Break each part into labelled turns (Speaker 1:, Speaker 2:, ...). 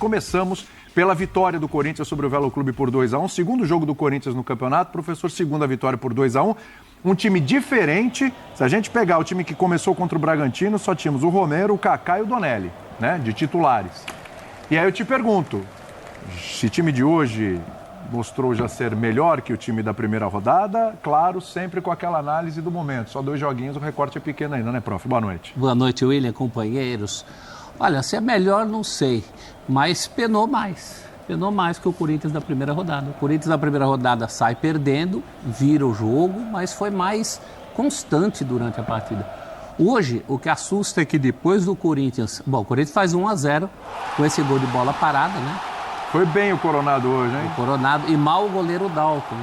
Speaker 1: Começamos pela vitória do Corinthians sobre o Velo Clube por 2-1. Segundo jogo do Corinthians no campeonato, professor, segunda vitória por 2-1. Um time diferente. Se a gente pegar o time que começou contra o Bragantino, só tínhamos o Romero, o Kaká e o Donelli, né, de titulares. E aí eu te pergunto, se o time de hoje mostrou já ser melhor que o time da primeira rodada, claro, sempre com aquela análise do momento. Só 2 joguinhos, o recorte é pequeno ainda, né, prof? Boa noite.
Speaker 2: Boa noite, William, companheiros. Olha, se é melhor, não sei, mas penou mais. Penou mais que o Corinthians da primeira rodada. O Corinthians da primeira rodada sai perdendo, vira o jogo, mas foi mais constante durante a partida. Hoje, o que assusta é que depois do Corinthians... Bom, o Corinthians faz 1-0 com esse gol de bola parada, né?
Speaker 1: Foi bem o Coronado hoje, hein?
Speaker 2: O Coronado, e mal o goleiro Dalton.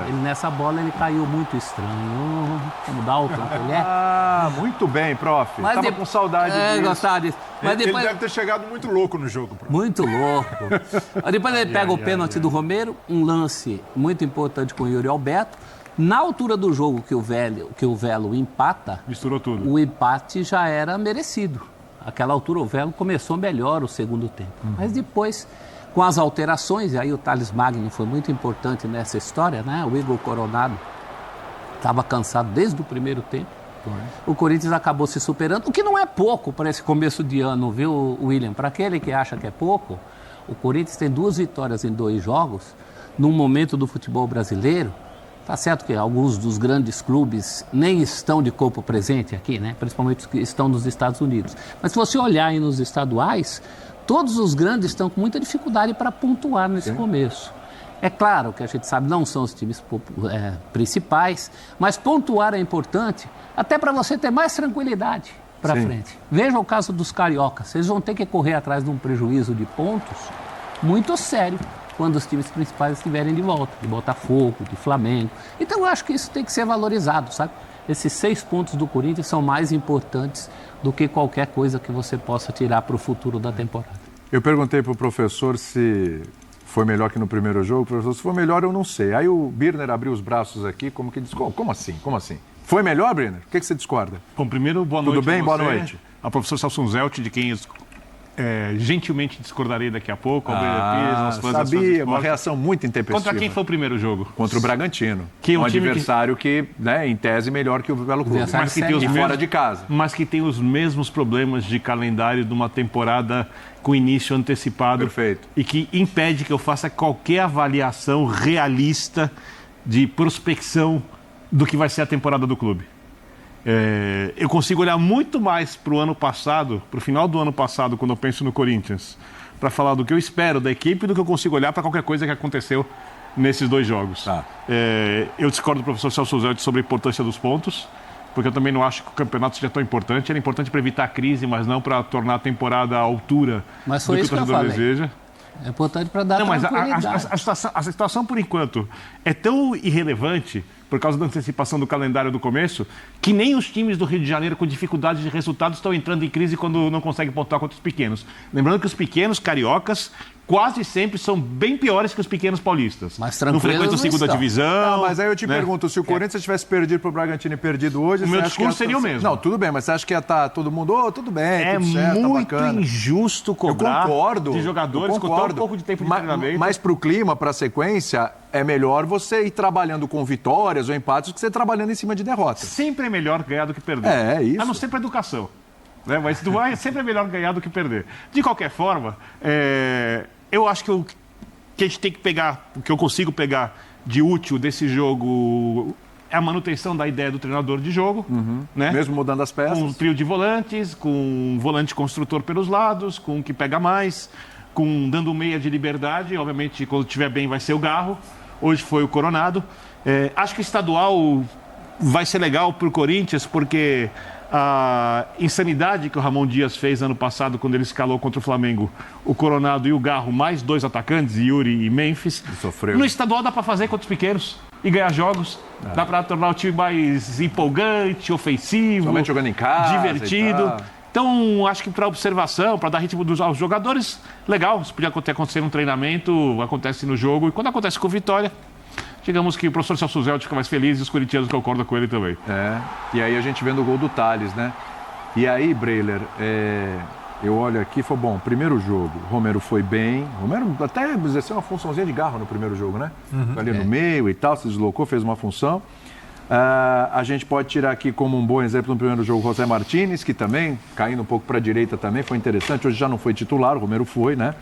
Speaker 2: Ele nessa bola ele caiu muito estranho. Como Dalton, ele é.
Speaker 1: Ah, muito bem, prof.
Speaker 2: Mas
Speaker 1: Tava com saudade disso.
Speaker 2: Gostava disso. Mas
Speaker 3: Ele deve ter chegado muito louco no jogo, prof.
Speaker 2: Muito louco. Depois ele pega o pênalti do Romero, um lance muito importante com o Yuri Alberto. Na altura do jogo que o Velo empata,
Speaker 3: Misturou tudo.
Speaker 2: O empate já era merecido. Aquela altura o Velo começou melhor o segundo tempo. Mas depois, com as alterações, e aí o Thales Magno foi muito importante nessa história, né? O Igor Coronado estava cansado desde o primeiro tempo. O Corinthians acabou se superando, o que não é pouco para esse começo de ano, viu, William? Para aquele que acha que é pouco, o Corinthians tem 2 vitórias em 2 jogos, num momento do futebol brasileiro. Tá certo que alguns dos grandes clubes nem estão de corpo presente aqui, né? Principalmente os que estão nos Estados Unidos. Mas se você olhar aí nos estaduais, todos os grandes estão com muita dificuldade para pontuar nesse começo. É claro que a gente sabe, não são os times principais, mas pontuar é importante até para você ter mais tranquilidade para frente. Veja o caso dos cariocas. Eles vão ter que correr atrás de um prejuízo de pontos muito sério quando os times principais estiverem de volta, de Botafogo, de Flamengo. Então eu acho que isso tem que ser valorizado, sabe? Esses 6 pontos do Corinthians são mais importantes do que qualquer coisa que você possa tirar para o futuro da temporada.
Speaker 1: Eu perguntei para o professor se foi melhor que no primeiro jogo. Professor, se foi melhor, eu não sei. Aí o Birner abriu os braços aqui, como que disse, como assim? Como assim? Foi melhor, Birner? O que você discorda?
Speaker 3: Bom, primeiro, boa noite.
Speaker 1: Tudo bem?
Speaker 3: A
Speaker 1: Boa
Speaker 3: você,
Speaker 1: noite.
Speaker 3: A professora Celso Zelt, de quem gentilmente discordarei daqui a pouco.
Speaker 1: Sabia, uma reação muito intempestiva.
Speaker 3: Contra quem foi o primeiro jogo?
Speaker 1: Contra o Bragantino.
Speaker 3: Que é um time
Speaker 1: adversário que, né, em tese, melhor que o Velo Clube.
Speaker 3: Mas que tem os
Speaker 1: fora de casa.
Speaker 3: Mas que tem os mesmos problemas de calendário de uma temporada com início antecipado.
Speaker 1: Perfeito.
Speaker 3: E que impede que eu faça qualquer avaliação realista de prospecção do que vai ser a temporada do clube. Eu consigo olhar muito mais para o ano passado, para o final do ano passado, quando eu penso no Corinthians, para falar do que eu espero da equipe, do que eu consigo olhar para qualquer coisa que aconteceu nesses 2 jogos.
Speaker 1: Tá.
Speaker 3: Eu discordo do professor Celso Zelt sobre a importância dos pontos, porque eu também não acho que o campeonato seja tão importante. Era importante para evitar a crise, mas não para tornar a temporada à altura
Speaker 2: mas foi
Speaker 3: do que
Speaker 2: isso
Speaker 3: o torcedor deseja.
Speaker 2: É importante para dar tranquilidade.
Speaker 3: Mas a situação, por enquanto, é tão irrelevante, por causa da antecipação do calendário do começo, que nem os times do Rio de Janeiro com dificuldade de resultados estão entrando em crise quando não conseguem pontuar contra os pequenos. Lembrando que os pequenos cariocas quase sempre são bem piores que os pequenos paulistas.
Speaker 2: Mas
Speaker 3: não frequentam a segunda
Speaker 2: estão.
Speaker 3: divisão.
Speaker 1: Mas aí eu te pergunto, se o Corinthians tivesse perdido para o Bragantino e perdido hoje...
Speaker 3: O meu discurso seria o mesmo.
Speaker 1: Não, tudo bem, mas você acha que ia estar todo mundo... tudo bem, tudo certo,
Speaker 3: muito
Speaker 1: tá bacana.
Speaker 3: injusto cobrar
Speaker 1: de
Speaker 3: jogadores com tão pouco de tempo de treinamento.
Speaker 1: Mas para o clima, para a sequência, é melhor você ir trabalhando com vitórias ou empates do que você ir trabalhando em cima de derrotas.
Speaker 3: Sempre é melhor ganhar do que perder.
Speaker 1: É isso.
Speaker 3: A não ser para educação. Né? Mas sempre é melhor ganhar do que perder. De qualquer forma, eu acho que o que a gente tem que pegar, o que eu consigo pegar de útil desse jogo é a manutenção da ideia do treinador de jogo. Né?
Speaker 1: Mesmo mudando as peças.
Speaker 3: Com um trio de volantes, com um volante construtor pelos lados, com um que pega mais, dando meia de liberdade. Obviamente, quando estiver bem, vai ser o Garro. Hoje foi o Coronado. Acho que o estadual vai ser legal para o Corinthians, porque a insanidade que o Ramon Dias fez ano passado, quando ele escalou contra o Flamengo, o Coronado e o Garro, mais 2 atacantes, Yuri e Memphis.
Speaker 1: Sofreu.
Speaker 3: No estadual dá para fazer contra os pequenos e ganhar jogos. Dá para tornar o time mais empolgante, ofensivo,
Speaker 1: somente jogando em casa,
Speaker 3: divertido. Então, acho que para observação, para dar ritmo aos jogadores, legal. Isso podia acontecer no treinamento, acontece no jogo. E quando acontece com vitória, digamos que o professor Celso Zelt fica mais feliz e os corintianos concordam com ele também.
Speaker 1: E aí a gente vendo o gol do Thales, né? E aí, Breiler, eu olho aqui e falo, bom, primeiro jogo, o Romero foi bem. O Romero até exerceu uma funçãozinha de garra no primeiro jogo, né? Ali no meio e tal, se deslocou, fez uma função. A gente pode tirar aqui como um bom exemplo no primeiro jogo o José Martínez, que também, caindo um pouco para a direita também, foi interessante. Hoje já não foi titular, o Romero foi, né?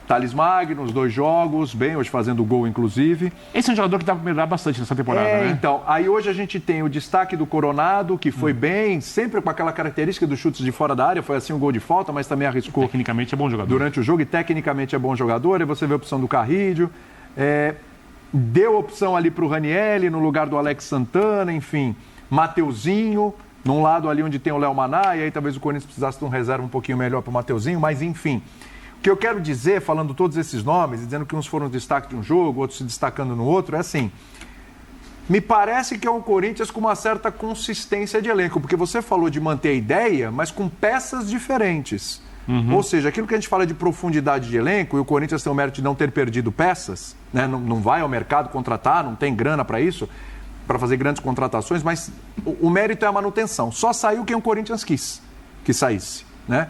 Speaker 1: Thales Magno, os 2 jogos, bem, hoje fazendo gol, inclusive.
Speaker 3: Esse é um jogador que dá para melhorar bastante nessa temporada, né?
Speaker 1: Então, aí hoje a gente tem o destaque do Coronado, que foi bem, sempre com aquela característica dos chutes de fora da área, foi assim um gol de falta, mas também arriscou.
Speaker 3: Tecnicamente é bom jogador.
Speaker 1: Durante o jogo, e tecnicamente é bom jogador, aí você vê a opção do Carrídio, deu opção ali para o Ranieri, no lugar do Alex Santana, enfim, Mateuzinho, num lado ali onde tem o Léo Maná, e aí talvez o Corinthians precisasse de um reserva um pouquinho melhor para o Mateuzinho, mas enfim. O que eu quero dizer, falando todos esses nomes, dizendo que uns foram destaque de um jogo, outros se destacando no outro, é assim, me parece que é um Corinthians com uma certa consistência de elenco, porque você falou de manter a ideia, mas com peças diferentes. Ou seja, aquilo que a gente fala de profundidade de elenco, e o Corinthians tem o mérito de não ter perdido peças, né? Não vai ao mercado contratar, não tem grana para isso, para fazer grandes contratações, mas o mérito é a manutenção. Só saiu quem o Corinthians quis que saísse, né?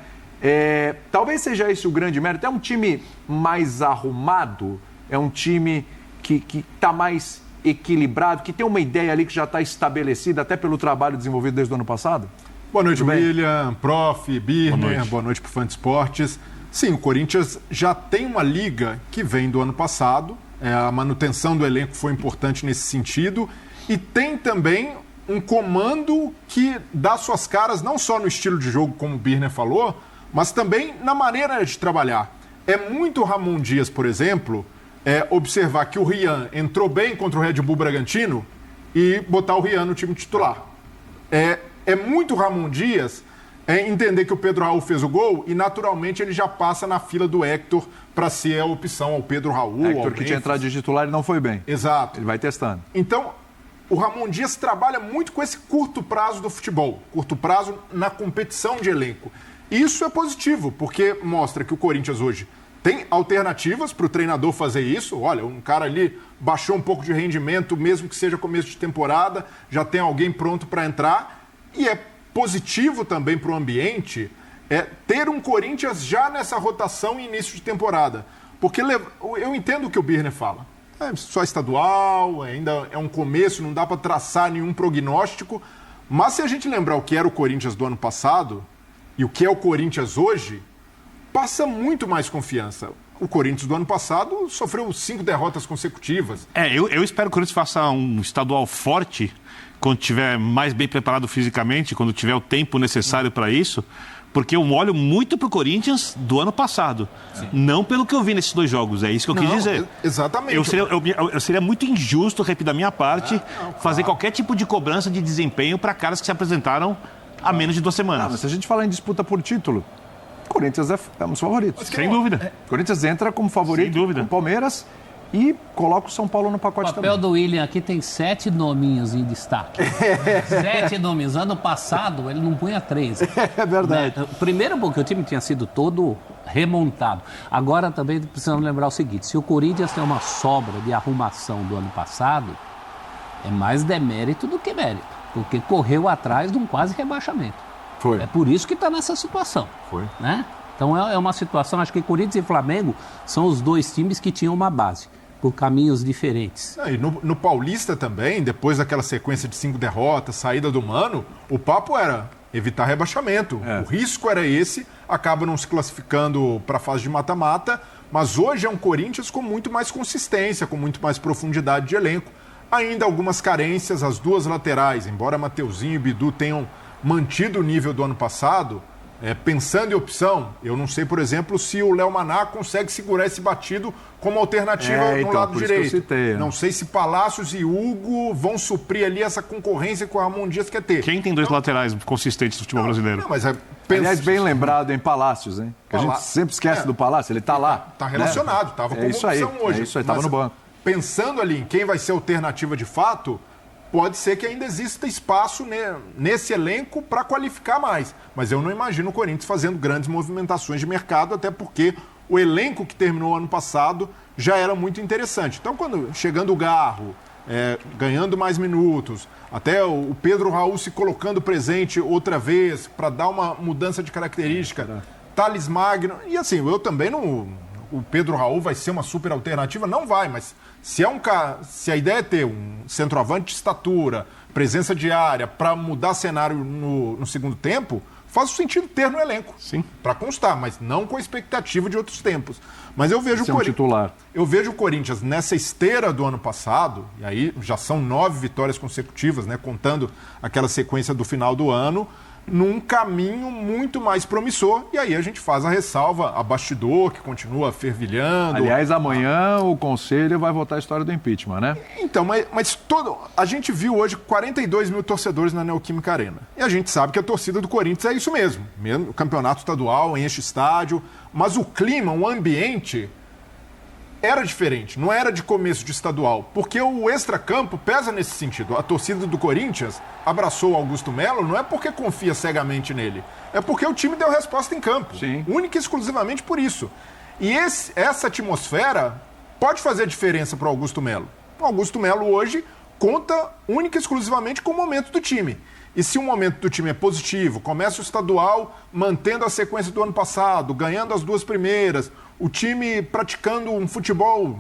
Speaker 1: Talvez seja esse o grande mérito. É um time mais arrumado, é um time que está mais equilibrado, que tem uma ideia ali que já está estabelecida até pelo trabalho desenvolvido desde o ano passado?
Speaker 4: Boa noite, William, Prof, Birner, boa noite para o Fã de Esportes. Sim, o Corinthians já tem uma liga que vem do ano passado, a manutenção do elenco foi importante nesse sentido, e tem também um comando que dá suas caras não só no estilo de jogo, como o Birner falou, mas também na maneira de trabalhar. É muito Ramon Dias, por exemplo, observar que o Rian entrou bem contra o Red Bull Bragantino e botar o Rian no time titular. É muito Ramon Dias entender que o Pedro Raul fez o gol e, naturalmente, ele já passa na fila do Hector para ser a opção ao Pedro Raul.
Speaker 1: Hector, que tinha entrado de titular e não foi bem.
Speaker 4: Exato.
Speaker 1: Ele vai testando.
Speaker 4: Então, o Ramon Dias trabalha muito com esse curto prazo do futebol, curto prazo na competição de elenco. Isso é positivo, porque mostra que o Corinthians hoje tem alternativas para o treinador fazer isso. Olha, um cara ali baixou um pouco de rendimento, mesmo que seja começo de temporada, já tem alguém pronto para entrar. E é positivo também para o ambiente ter um Corinthians já nessa rotação e início de temporada. Porque eu entendo o que o Birner fala. É só estadual, ainda é um começo, não dá para traçar nenhum prognóstico. Mas se a gente lembrar o que era o Corinthians do ano passado e o que é o Corinthians hoje, passa muito mais confiança. O Corinthians do ano passado sofreu 5 derrotas consecutivas.
Speaker 3: Eu espero que o Corinthians faça um estadual forte quando estiver mais bem preparado fisicamente, quando tiver o tempo necessário para isso, porque eu olho muito pro Corinthians do ano passado, não pelo que eu vi nesses 2 jogos, é isso que eu quis dizer.
Speaker 4: Exatamente.
Speaker 3: Eu seria muito injusto, da minha parte, fazer qualquer tipo de cobrança de desempenho para caras que se apresentaram há menos de 2 semanas.
Speaker 1: Mas se a gente falar em disputa por título, o Corinthians é um dos favoritos.
Speaker 3: Sem dúvida.
Speaker 1: O Corinthians entra como favorito com o Palmeiras e coloca o São Paulo no pacote também.
Speaker 2: O papel do William aqui tem 7 nominhos em destaque. 7 nominhos. Ano passado ele não punha 13.
Speaker 1: É verdade.
Speaker 2: Né? Primeiro porque o time tinha sido todo remontado. Agora também precisamos lembrar o seguinte, se o Corinthians tem uma sobra de arrumação do ano passado, é mais demérito do que mérito, porque correu atrás de um quase rebaixamento.
Speaker 1: Foi.
Speaker 2: É por isso que está nessa situação.
Speaker 1: Foi.
Speaker 2: Né? Então é uma situação, acho que Corinthians e Flamengo são os 2 times que tinham uma base, por caminhos diferentes.
Speaker 4: E no Paulista também, depois daquela sequência de 5 derrotas, saída do Mano, o papo era evitar rebaixamento. O risco era esse, acaba não se classificando para a fase de mata-mata, mas hoje é um Corinthians com muito mais consistência, com muito mais profundidade de elenco. Ainda algumas carências, as 2 laterais, embora Mateuzinho e Bidu tenham mantido o nível do ano passado, pensando em opção, eu não sei, por exemplo, se o Léo Maná consegue segurar esse batido como alternativa no lado direito.
Speaker 1: Citei,
Speaker 4: não sei se Palácios e Hugo vão suprir ali essa concorrência que o Ramon Dias quer ter.
Speaker 3: Quem tem 2 laterais consistentes no futebol brasileiro?
Speaker 4: Não, mas
Speaker 1: aliás, bem lembrado em Palácios, hein? Que a gente sempre esquece do Palácio, ele tá lá.
Speaker 4: Tá relacionado, estava como opção hoje.
Speaker 1: É isso aí, estava no banco.
Speaker 4: Pensando ali em quem vai ser a alternativa de fato, pode ser que ainda exista espaço nesse elenco para qualificar mais. Mas eu não imagino o Corinthians fazendo grandes movimentações de mercado, até porque o elenco que terminou ano passado já era muito interessante. Então, chegando o Garro, ganhando mais minutos, até o Pedro Raul se colocando presente outra vez para dar uma mudança de característica, Thales Magno, e assim, eu também não... O Pedro Raul vai ser uma super alternativa? Não vai, mas se a ideia é ter um centroavante de estatura, presença de área, para mudar cenário no segundo tempo, faz sentido ter no elenco.
Speaker 3: Sim.
Speaker 4: Para constar, mas não com a expectativa de outros tempos. Mas eu vejo
Speaker 1: titular.
Speaker 4: Eu vejo o Corinthians nessa esteira do ano passado, e aí já são 9 vitórias consecutivas, né, contando aquela sequência do final do ano, num caminho muito mais promissor. E aí a gente faz a ressalva a bastidor, que continua fervilhando.
Speaker 1: Aliás, amanhã o Conselho vai votar a história do impeachment, né?
Speaker 4: Então, mas a gente viu hoje 42 mil torcedores na Neoquímica Arena. E a gente sabe que a torcida do Corinthians é isso mesmo. O campeonato estadual, enche estádio. Mas o clima, o ambiente... era diferente, não era de começo de estadual, porque o extracampo pesa nesse sentido. A torcida do Corinthians abraçou o Augusto Melo não é porque confia cegamente nele, é porque o time deu resposta em campo.
Speaker 1: Sim.
Speaker 4: Única e exclusivamente por isso. E essa atmosfera pode fazer diferença para o Augusto Melo. O Augusto Melo hoje conta única e exclusivamente com o momento do time. E se o momento do time é positivo, começa o estadual mantendo a sequência do ano passado, ganhando as 2 primeiras, o time praticando um futebol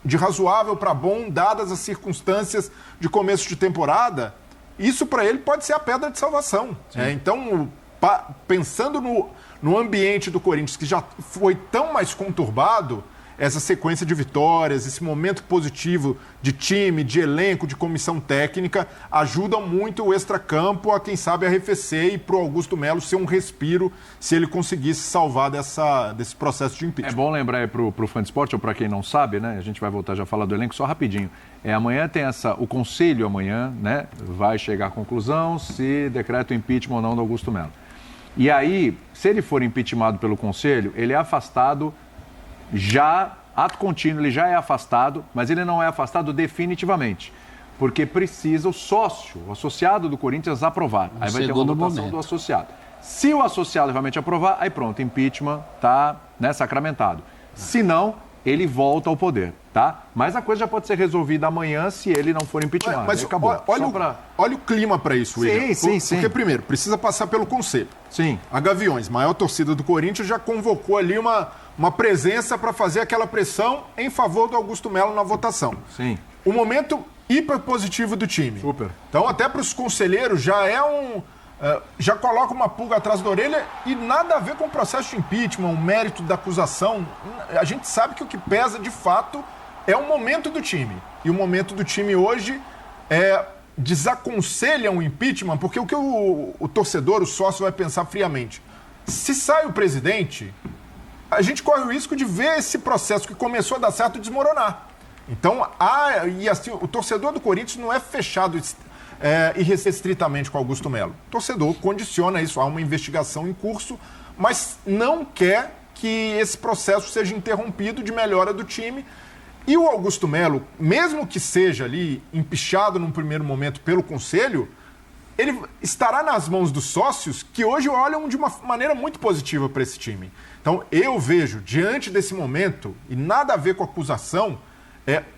Speaker 4: de razoável para bom, dadas as circunstâncias de começo de temporada, isso para ele pode ser a pedra de salvação. Então, pensando no ambiente do Corinthians, que já foi tão mais conturbado, essa sequência de vitórias, esse momento positivo de time, de elenco, de comissão técnica, ajudam muito o extracampo a, quem sabe, arrefecer e para o Augusto Melo ser um respiro se ele conseguisse salvar desse processo de impeachment.
Speaker 1: É bom lembrar aí para o fã de esporte, ou para quem não sabe, né? A gente vai voltar já a falar do elenco, só rapidinho. Amanhã tem o Conselho amanhã, né? Vai chegar à conclusão se decreta o impeachment ou não do Augusto Melo. E aí, se ele for impeachmentado pelo Conselho, ele é afastado ato contínuo, ele já é afastado, mas ele não é afastado definitivamente, porque precisa o sócio, o associado do Corinthians aprovar. Aí vai ter uma votação do associado. Se o associado realmente aprovar, aí pronto, impeachment está, né, sacramentado. Se não, ele volta ao poder, tá? Mas a coisa já pode ser resolvida amanhã se ele não for impeachmentado.
Speaker 4: Mas acabou. Olha o clima para isso, William.
Speaker 1: Sim.
Speaker 4: Porque, primeiro, precisa passar pelo Conselho.
Speaker 1: Sim.
Speaker 4: A Gaviões, maior torcida do Corinthians, já convocou ali uma presença para fazer aquela pressão em favor do Augusto Melo na votação.
Speaker 1: Sim.
Speaker 4: O momento hiper positivo do time.
Speaker 1: Super.
Speaker 4: Então, até para os conselheiros, já coloca uma pulga atrás da orelha e nada a ver com o processo de impeachment, o mérito da acusação. A gente sabe que o que pesa, de fato, é o momento do time. E o momento do time hoje desaconselha um impeachment, porque o que o torcedor, o sócio, vai pensar friamente? Se sai o presidente, a gente corre o risco de ver esse processo que começou a dar certo desmoronar. Então, o torcedor do Corinthians não é fechado irrestritamente com Augusto Melo. O torcedor condiciona isso, há uma investigação em curso, mas não quer que esse processo seja interrompido de melhora do time. E o Augusto Melo, mesmo que seja ali empichado num primeiro momento pelo Conselho, ele estará nas mãos dos sócios que hoje olham de uma maneira muito positiva para esse time. Então, eu vejo, diante desse momento, e nada a ver com a acusação,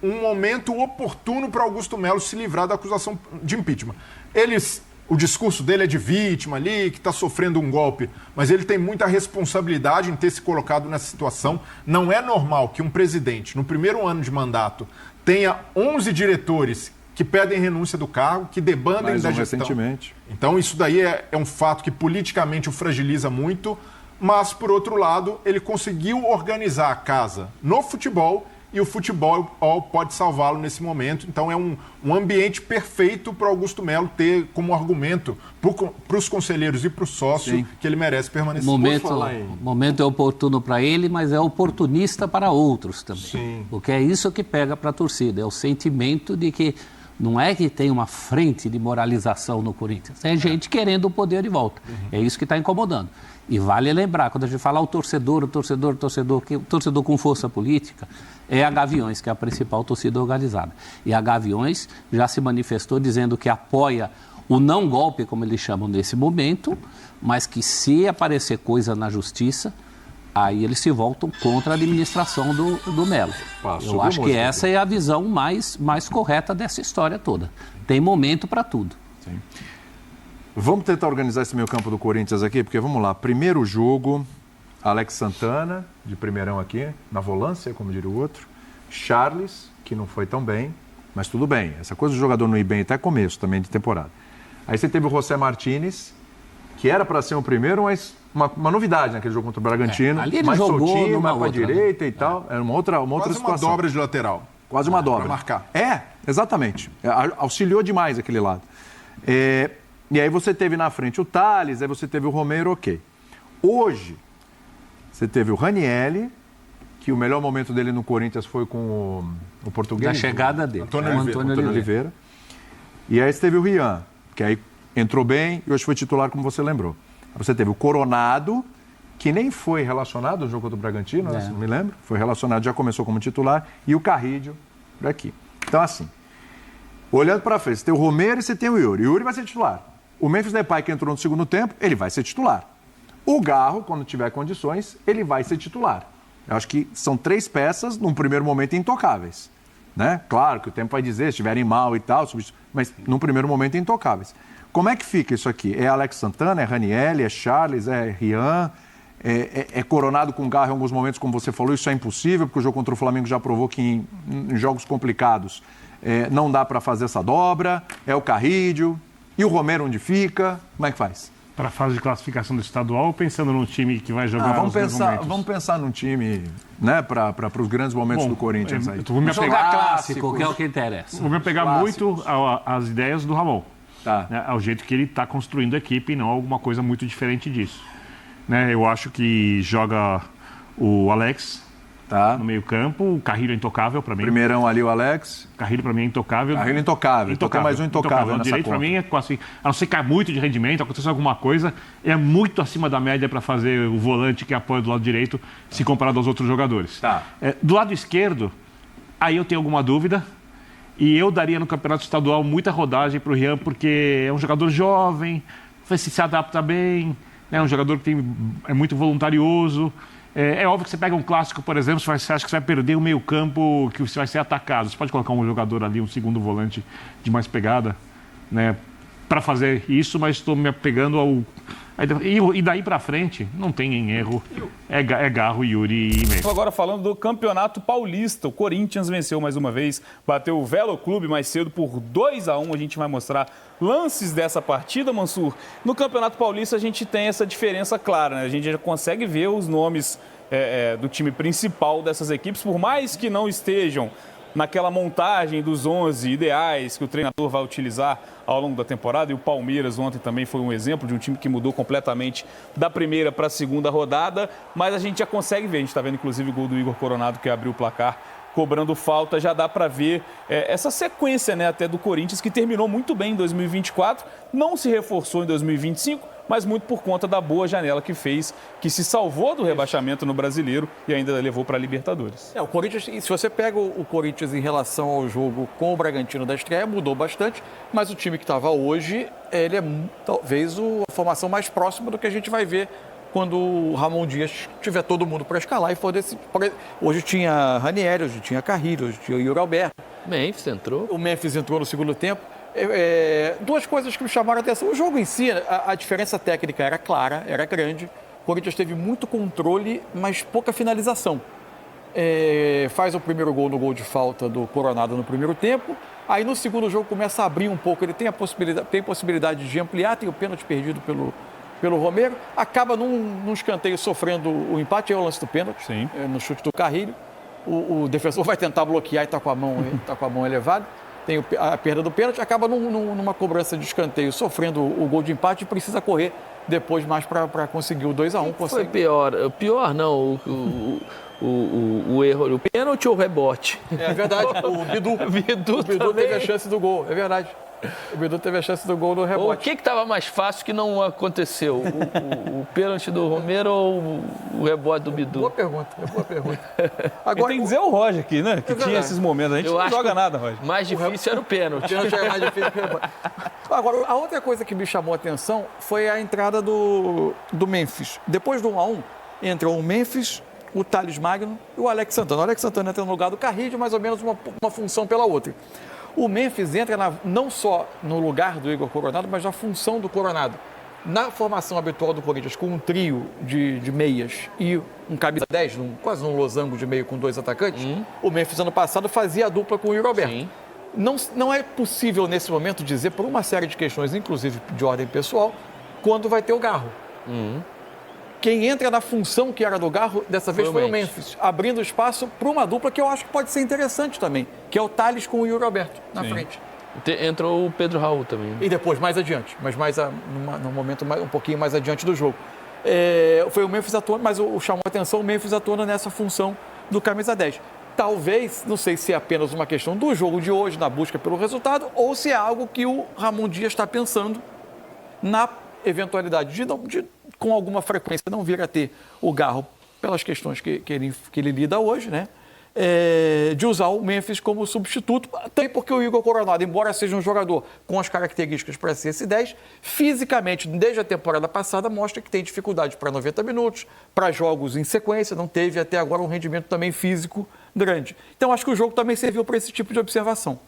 Speaker 4: um momento oportuno para Augusto Melo se livrar da acusação de impeachment. O discurso dele é de vítima ali, que está sofrendo um golpe, mas ele tem muita responsabilidade em ter se colocado nessa situação. Não é normal que um presidente, no primeiro ano de mandato, tenha 11 diretores que pedem renúncia do cargo, que debandem da gestão.
Speaker 1: Recentemente.
Speaker 4: Então, isso daí é um fato que politicamente o fragiliza muito, mas, por outro lado, ele conseguiu organizar a casa no futebol e o futebol pode salvá-lo nesse momento. Então, é um ambiente perfeito para o Augusto Melo ter como argumento para os conselheiros e para o sócio. Sim. Que ele merece permanecer.
Speaker 2: O momento é oportuno para ele, mas é oportunista para outros também.
Speaker 4: Sim.
Speaker 2: Porque é isso que pega para a torcida, é o sentimento de que não é que tem uma frente de moralização no Corinthians, é gente querendo o poder de volta. É isso que está incomodando. E vale lembrar, quando a gente fala o torcedor com força política, é a Gaviões, que é a principal torcida organizada. E a Gaviões já se manifestou dizendo que apoia o não golpe, como eles chamam nesse momento, mas que se aparecer coisa na justiça, aí eles se voltam contra a administração do Melo. Eu acho que essa é a visão mais correta dessa história toda. Tem momento para tudo.
Speaker 1: Sim. Vamos tentar organizar esse meio campo do Corinthians aqui, porque vamos lá. Primeiro jogo, Alex Santana, de primeirão aqui, na volância, como diria o outro. Charles, que não foi tão bem, mas tudo bem. Essa coisa do jogador não ir bem até começo também de temporada. Aí você teve o José Martínez, que era para ser o primeiro, mas uma novidade naquele jogo contra o Bragantino.
Speaker 2: Ali ele
Speaker 1: mais
Speaker 2: jogou
Speaker 1: soltinho,
Speaker 2: numa
Speaker 1: mais para direita e tal. Era uma outra
Speaker 4: Quase
Speaker 1: situação.
Speaker 4: uma dobra de lateral.
Speaker 1: Quase uma dobra.
Speaker 4: Para marcar.
Speaker 1: Exatamente. Auxiliou demais aquele lado. E aí você teve na frente o Thales, aí você teve o Romero, ok. Hoje, você teve o Ranielli, que o melhor momento dele no Corinthians foi com o português.
Speaker 2: Da chegada dele.
Speaker 1: Antônio Oliveira. E aí você teve o Rian, que aí entrou bem e hoje foi titular, como você lembrou. Aí você teve o Coronado, que nem foi relacionado no jogo contra o Bragantino, né? Não me lembro. Foi relacionado, já começou como titular. E o Carrídio, por aqui. Então, assim, olhando para frente, você tem o Romero e você tem o Yuri. O Yuri vai ser titular. O Memphis Depay, que entrou no segundo tempo, ele vai ser titular. O Garro, quando tiver condições, ele vai ser titular. Eu acho que são 3 peças, num primeiro momento, intocáveis. Né? Claro que o tempo vai dizer, se estiverem mal e tal, mas num primeiro momento, intocáveis. Como é que fica isso aqui? É Alex Santana, é Ranielli, é Charles, é Rian, é Coronado com Garro em alguns momentos, como você falou, isso é impossível, porque o jogo contra o Flamengo já provou que em jogos complicados não dá para fazer essa dobra, é o Carrídio. E o Romero onde fica? Como é que faz?
Speaker 3: Para a fase de classificação do estadual ou pensando num time que vai jogar
Speaker 1: vamos pensar num time, né, para os grandes momentos do Corinthians aí.
Speaker 3: Vou me apegar
Speaker 2: clássico, que é o que interessa.
Speaker 3: Vou me apegar muito às ideias do Ramon.
Speaker 1: Tá.
Speaker 3: Né, ao jeito que ele está construindo a equipe e não alguma coisa muito diferente disso. Né, eu acho que joga o Alex no meio campo, o Carrilho é intocável para mim.
Speaker 1: Primeirão ali o Alex.
Speaker 3: Carrilho para mim é intocável.
Speaker 1: Carrilho intocável. Toca mais um intocável nessa
Speaker 3: direito para mim é assim, a não ser cair muito de rendimento, acontecer alguma coisa, é muito acima da média para fazer o volante que apoia do lado direito, se comparado aos outros jogadores.
Speaker 1: Tá.
Speaker 3: Do lado esquerdo, aí eu tenho alguma dúvida. E eu daria no campeonato estadual muita rodagem para o Rian, porque é um jogador jovem, se adapta bem, né? É um jogador que é muito voluntarioso. É óbvio que você pega um clássico, por exemplo, você acha que você vai perder o meio-campo, que você vai ser atacado. Você pode colocar um jogador ali, um segundo volante de mais pegada, né, para fazer isso, mas estou me apegando ao. E daí para frente, não tem erro. É Garro, Yuri e Memphis.
Speaker 5: Agora falando do Campeonato Paulista, o Corinthians venceu mais uma vez, bateu o Velo Clube mais cedo por 2-1. A gente vai mostrar lances dessa partida, Mansur. No Campeonato Paulista a gente tem essa diferença clara, né? A gente já consegue ver os nomes do time principal dessas equipes, por mais que não estejam naquela montagem dos 11 ideais que o treinador vai utilizar ao longo da temporada. E o Palmeiras ontem também foi um exemplo de um time que mudou completamente da primeira para a segunda rodada, mas a gente já consegue ver, a gente está vendo inclusive o gol do Igor Coronado que abriu o placar cobrando falta, já dá para ver essa sequência, né, até do Corinthians, que terminou muito bem em 2024, não se reforçou em 2025, mas muito por conta da boa janela que fez, que se salvou do rebaixamento no Brasileiro e ainda levou para a Libertadores.
Speaker 6: O Corinthians, se você pega o Corinthians em relação ao jogo com o Bragantino da estreia, mudou bastante, mas o time que estava hoje, ele é talvez a formação mais próxima do que a gente vai ver quando o Ramon Dias tiver todo mundo para escalar e for desse. Hoje tinha Ranieri, hoje tinha Carrilho, hoje tinha Yuri Alberto.
Speaker 7: Memphis entrou.
Speaker 6: O Memphis entrou no segundo tempo. Duas coisas que me chamaram a atenção. O jogo em si, a diferença técnica era clara, era grande. O Corinthians teve muito controle, mas pouca finalização. Faz o primeiro gol no gol de falta do Coronado no primeiro tempo. Aí no segundo jogo começa a abrir um pouco. Ele tem possibilidade de ampliar, tem o pênalti perdido pelo Romero, acaba num escanteio sofrendo o empate, é o lance do pênalti, no chute do Carrilho. O defensor vai tentar bloquear e está com a mão elevada, tem a perda do pênalti, acaba numa cobrança de escanteio, sofrendo o gol de empate e precisa correr depois mais para conseguir o 2-1.
Speaker 7: Foi pior? Pior não, o erro, o pênalti ou o rebote?
Speaker 6: É verdade, o Bidu teve a chance do gol, é verdade. O Bidu teve a chance do gol no rebote.
Speaker 7: O que estava mais fácil que não aconteceu? O pênalti do Romero ou o rebote do Bidu?
Speaker 6: Boa pergunta.
Speaker 5: Agora tem que dizer o Roger aqui, né? Que tinha esses momentos. A gente não joga nada, Roger.
Speaker 7: Mais difícil era o pênalti.
Speaker 6: O pênalti era mais difícil que o rebote. Agora, a outra coisa que me chamou a atenção foi a entrada do Memphis. Depois do 1-1, Entrou o Memphis, o Thales Magno e o Alex Santana. O Alex Santana entra no lugar do Carrillo, mais ou menos uma função pela outra. O Memphis entra não só no lugar do Igor Coronado, mas na função do Coronado. Na formação habitual do Corinthians, com um trio de meias e um camisa 10, quase um losango de meio com 2 atacantes, o Memphis ano passado fazia a dupla com o Yuri Alberto.
Speaker 7: Sim.
Speaker 6: Não é possível nesse momento dizer, por uma série de questões, inclusive de ordem pessoal, quando vai ter o Garro. Quem entra na função que era do Garro, dessa vez foi o Memphis, abrindo espaço para uma dupla que eu acho que pode ser interessante também, que é o Thales com o Yuri Alberto na frente.
Speaker 7: Entrou o Pedro Raul também.
Speaker 6: E depois, mais adiante, mas num momento um pouquinho mais adiante do jogo. Foi o Memphis atuando, mas chamou a atenção o Memphis atuando nessa função do camisa 10. Talvez, não sei se é apenas uma questão do jogo de hoje, na busca pelo resultado, ou se é algo que o Ramon Dias está pensando na eventualidade de com alguma frequência, não vir a ter o Garro, pelas questões que ele lida hoje, né? De usar o Memphis como substituto, até porque o Igor Coronado, embora seja um jogador com as características para ser esse 10, fisicamente, desde a temporada passada, mostra que tem dificuldade para 90 minutos, para jogos em sequência, não teve até agora um rendimento também físico grande. Então, acho que o jogo também serviu para esse tipo de observação.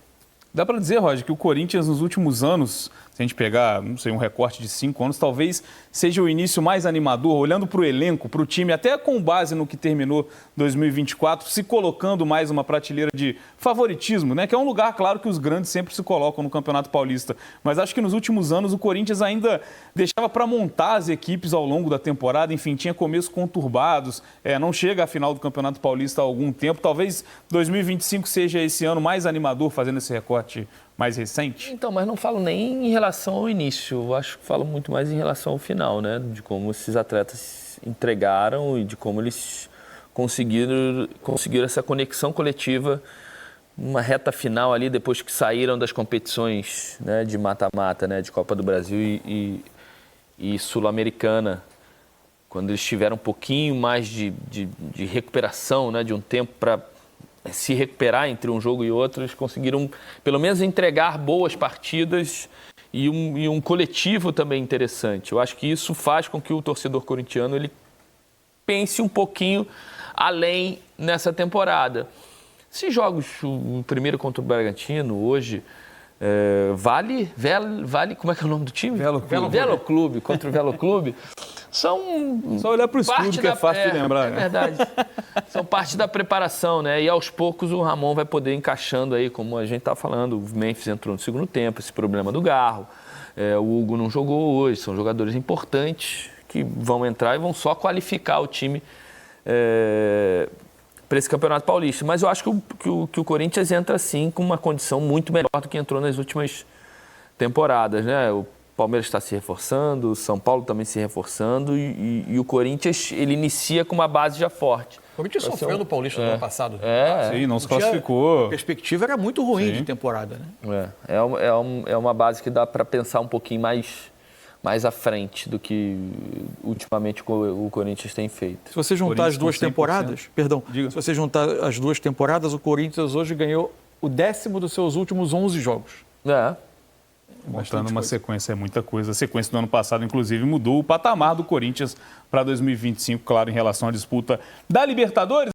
Speaker 5: Dá para dizer, Roger, que o Corinthians nos últimos anos, se a gente pegar, não sei, um recorte de 5 anos, talvez seja o início mais animador, olhando para o elenco, para o time, até com base no que terminou 2024, se colocando mais uma prateleira de favoritismo, né? Que é um lugar, claro, que os grandes sempre se colocam no Campeonato Paulista. Mas acho que nos últimos anos o Corinthians ainda deixava para montar as equipes ao longo da temporada, enfim, tinha começos conturbados, não chega à final do Campeonato Paulista há algum tempo. Talvez 2025 seja esse ano mais animador, fazendo esse recorte mais recente?
Speaker 7: Então, mas não falo nem em relação ao início, eu acho que falo muito mais em relação ao final, né? De como esses atletas entregaram e de como eles conseguiram essa conexão coletiva numa reta final ali, depois que saíram das competições, né, de mata-mata, né, de Copa do Brasil e Sul-Americana, quando eles tiveram um pouquinho mais de recuperação, né, de um tempo para se recuperar entre um jogo e outro, eles conseguiram pelo menos entregar boas partidas e um coletivo também interessante. Eu acho que isso faz com que o torcedor corintiano ele pense um pouquinho além nessa temporada. Esses jogos, o primeiro contra o Bragantino, hoje, vale, como é que é o nome do time? Velo Clube, contra o Velo Clube. São
Speaker 5: só olhar para o escudo que é fácil de lembrar.
Speaker 7: É verdade. São parte da preparação, né? E aos poucos o Ramon vai poder ir encaixando aí, como a gente está falando. O Memphis entrou no segundo tempo, esse problema do Garro. O Hugo não jogou hoje. São jogadores importantes que vão entrar e vão só qualificar o time para esse Campeonato Paulista. Mas eu acho que o Corinthians entra, sim, com uma condição muito melhor do que entrou nas últimas temporadas, né? O Palmeiras está se reforçando, o São Paulo também se reforçando e o Corinthians, ele inicia com uma base já forte.
Speaker 6: O Corinthians sofreu no Paulista no ano passado.
Speaker 5: Sim, não se classificou.
Speaker 6: A perspectiva era muito ruim de temporada, né?
Speaker 7: É uma base que dá para pensar um pouquinho mais à frente do que ultimamente o Corinthians tem feito.
Speaker 6: Se você juntar as duas temporadas, se você juntar as duas temporadas, o Corinthians hoje ganhou o 10º dos seus últimos 11 jogos.
Speaker 5: Mostrando uma sequência, é muita coisa. A sequência do ano passado, inclusive, mudou o patamar do Corinthians para 2025, claro, em relação à disputa da Libertadores.